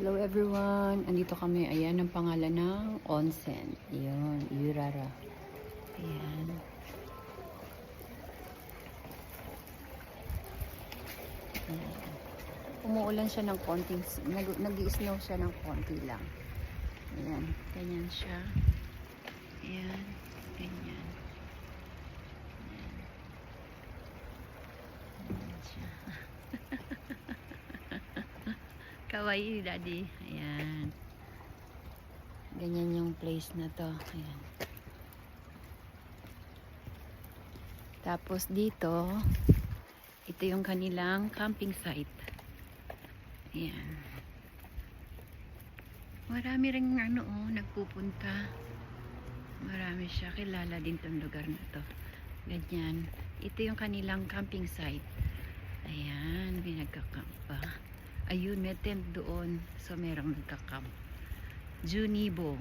Hello everyone! Andito kami. Ayan ang pangalan ng onsen. Ayan, Yurara. Ayan. Ayan. Umuulan siya ng konting, nag-i-snow siya ng konti lang. Ayan, ganyan siya. Ayan, ganyan. Ayan. Ganyan siya. Kawaii, daddy. Ayan. Ganyan yung place na to. Ayan. Tapos dito, ito yung kanilang camping site. Ayan. Marami ring nagpupunta. Marami siya. Kilala din tong lugar na to. Ganyan. Ito yung kanilang camping site. Ayan. May nagka-camp pa. Ayun, may tent doon. So, merong nagka-camp. Junibo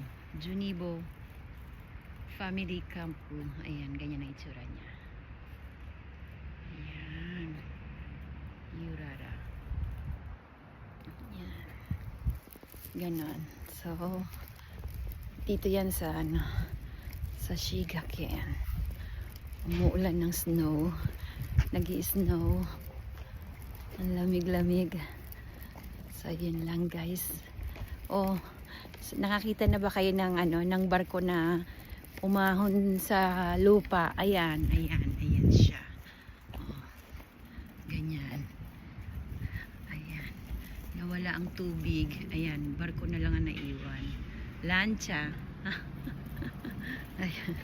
Family Camp po. Ayan, ganyan ang itsura niya. Ayan. Yurara. Ayan. Ganon. So, dito yan sa sa Shigaken. Umuulan ng snow. Nag-i-snow. Ang lamig-lamig. So, yun lang guys. Oh, nakakita na ba kayo ng ng barko na umahon sa lupa? Ayan siya. Oh, ganyan. Ayan. Nawala ang tubig. Ayan, barko na lang ang naiwan. Lancha. Ayan.